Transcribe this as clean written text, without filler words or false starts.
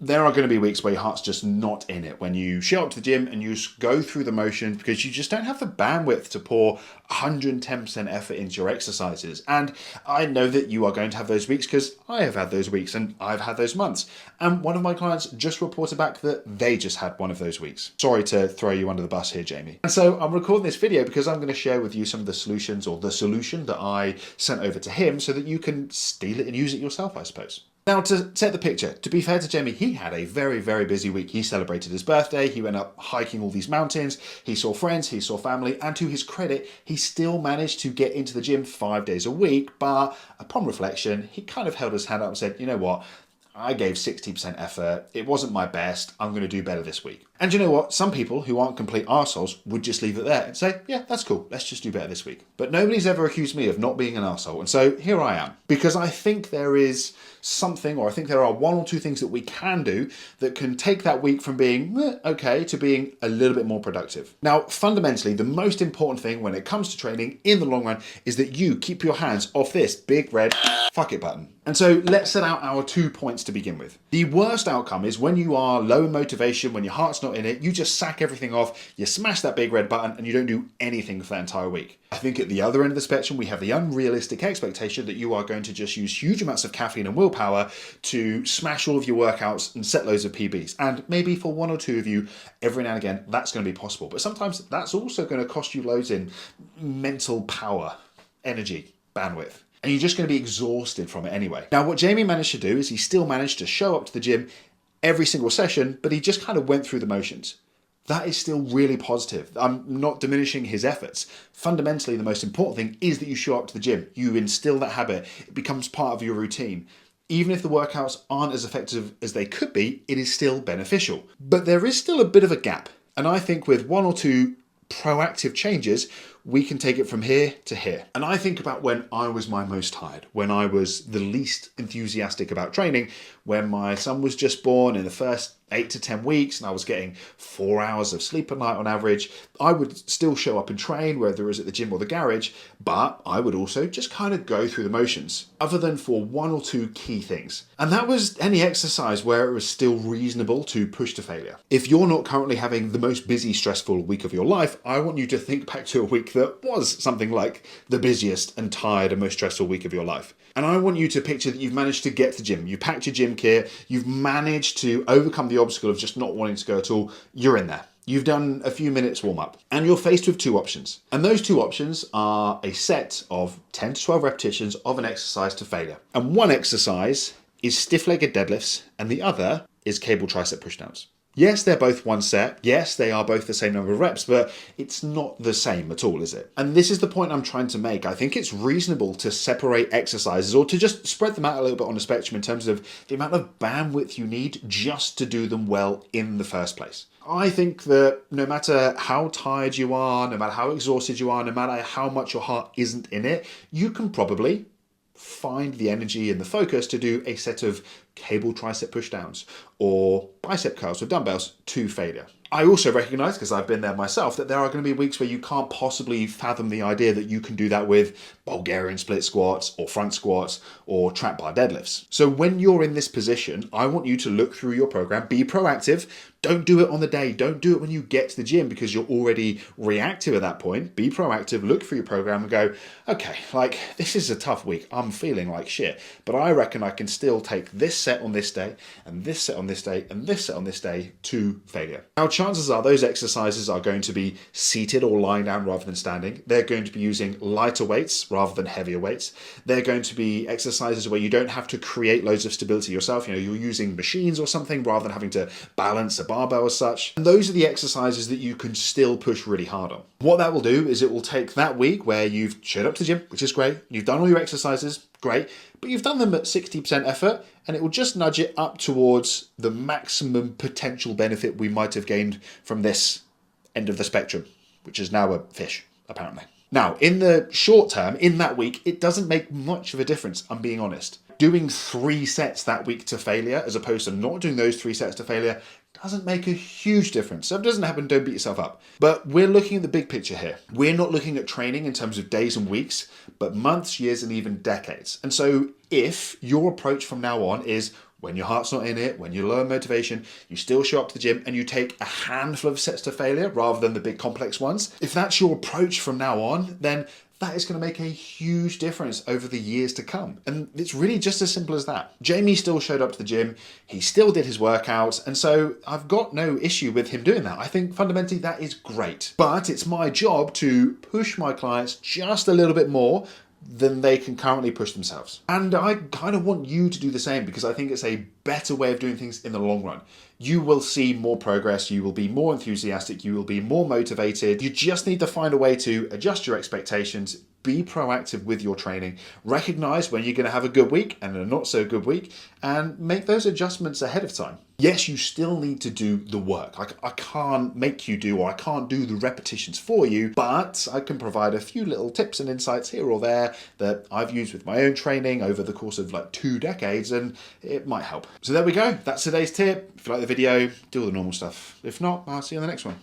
there are going to be weeks where your heart's just not in it. When you show up to the gym and you just go through the motions because you just don't have the bandwidth to pour 110% effort into your exercises. And I know that you are going to have those weeks because I have had those weeks and I've had those months. And one of my clients just reported back that they just had one of those weeks. Sorry to throw you under the bus here, Jamie. And so I'm recording this video because I'm going to share with you some of the solutions, or the solution that I sent over to him, so that you can steal it and use it yourself, I suppose. Now, to set the picture, to be fair to Jamie, he had a very, very busy week. He celebrated his birthday, he went up hiking all these mountains, he saw friends, he saw family, and to his credit, he still managed to get into the gym 5 days a week. But upon reflection, he kind of held his hand up and said, you know what? I gave 60% effort. It wasn't my best. I'm going to do better this week. And you know what? Some people who aren't complete arseholes would just leave it there and say, yeah, that's cool. Let's just do better this week. But nobody's ever accused me of not being an arsehole. And so here I am, because I think there is something, or I think there are one or two things that we can do that can take that week from being okay to being a little bit more productive. Now, fundamentally, the most important thing when it comes to training in the long run is that you keep your hands off this big red fuck it button. And so let's set out our 2 points to begin with. The worst outcome is when you are low in motivation, when your heart's not in it, you just sack everything off, you smash that big red button, and you don't do anything for that entire week. I think at the other end of the spectrum, we have the unrealistic expectation that you are going to just use huge amounts of caffeine and willpower to smash all of your workouts and set loads of PBs. And maybe for one or two of you, every now and again, that's going to be possible. But sometimes that's also going to cost you loads in mental power, energy, bandwidth. And you're just going to be exhausted from it anyway. Now, what Jamie managed to do is he still managed to show up to the gym every single session, but he just kind of went through the motions. That is still really positive. I'm not diminishing his efforts. Fundamentally, the most important thing is that you show up to the gym. You instill that habit. It becomes part of your routine. Even if the workouts aren't as effective as they could be, it is still beneficial. But there is still a bit of a gap. And I think with one or two proactive changes, we can take it from here to here. And I think about when I was my most tired, when I was the least enthusiastic about training, when my son was just born in the first 8 to 10 weeks and I was getting 4 hours of sleep a night on average. I would still show up and train, whether it was at the gym or the garage, but I would also just kind of go through the motions, other than for one or two key things. And that was any exercise where it was still reasonable to push to failure. If you're not currently having the most busy, stressful week of your life, I want you to think back to a week that was something like the busiest and tired and most stressful week of your life. And I want you to picture that you've managed to get to the gym. You packed your gym gear. You've managed to overcome the obstacle of just not wanting to go at all. You're in there. You've done a few minutes warm up and you're faced with two options. And those two options are a set of 10 to 12 repetitions of an exercise to failure. And one exercise is stiff-legged deadlifts and the other is cable tricep pushdowns. Yes, they're both one set. Yes, they are both the same number of reps, but it's not the same at all, is it? And this is the point I'm trying to make. I think it's reasonable to separate exercises, or to just spread them out a little bit on the spectrum in terms of the amount of bandwidth you need just to do them well in the first place. I think that no matter how tired you are, no matter how exhausted you are, no matter how much your heart isn't in it, you can probably find the energy and the focus to do a set of cable tricep pushdowns or bicep curls with dumbbells to failure. I also recognize, because I've been there myself, that there are going to be weeks where you can't possibly fathom the idea that you can do that with Bulgarian split squats or front squats or trap bar deadlifts. So when you're in this position, I want you to look through your program, be proactive. Don't do it on the day. Don't do it when you get to the gym because you're already reactive at that point. Be proactive, look through your program and go, okay, like this is a tough week. I'm feeling like shit, but I reckon I can still take this set on this day and this set on this day and this set on this day to failure. Now, chances are those exercises are going to be seated or lying down rather than standing. They're going to be using lighter weights rather than heavier weights. They're going to be exercises where you don't have to create loads of stability yourself. You're using machines or something rather than having to balance a barbell as such. And those are the exercises that you can still push really hard on. What that will do is it will take that week where you've showed up to the gym, which is great. You've done all your exercises, great, but you've done them at 60% effort, and it will just nudge it up towards the maximum potential benefit we might have gained from this end of the spectrum, which is now a fish, apparently. Now, in the short term, in that week, it doesn't make much of a difference, I'm being honest. Doing 3 sets that week to failure, as opposed to not doing those 3 sets to failure, doesn't make a huge difference. So if it doesn't happen, don't beat yourself up. But we're looking at the big picture here. We're not looking at training in terms of days and weeks, but months, years, and even decades. And so if your approach from now on is, when your heart's not in it, when you're low in motivation, you still show up to the gym and you take a handful of sets to failure rather than the big complex ones. If that's your approach from now on, then that is going to make a huge difference over the years to come. And it's really just as simple as that. Jamie still showed up to the gym, he still did his workouts, and so I've got no issue with him doing that. I think fundamentally that is great. But it's my job to push my clients just a little bit more than they can currently push themselves. And I kind of want you to do the same because I think it's a better way of doing things in the long run. You will see more progress, you will be more enthusiastic, you will be more motivated. You just need to find a way to adjust your expectations, be proactive with your training, recognize when you're going to have a good week and a not so good week, and make those adjustments ahead of time. Yes, you still need to do the work. I can't make you do, or I can't do the repetitions for you, but I can provide a few little tips and insights here or there that I've used with my own training over the course of like 2 decades, and it might help. So there we go. That's today's tip. If you like the video, do all the normal stuff. If not, I'll see you on the next one.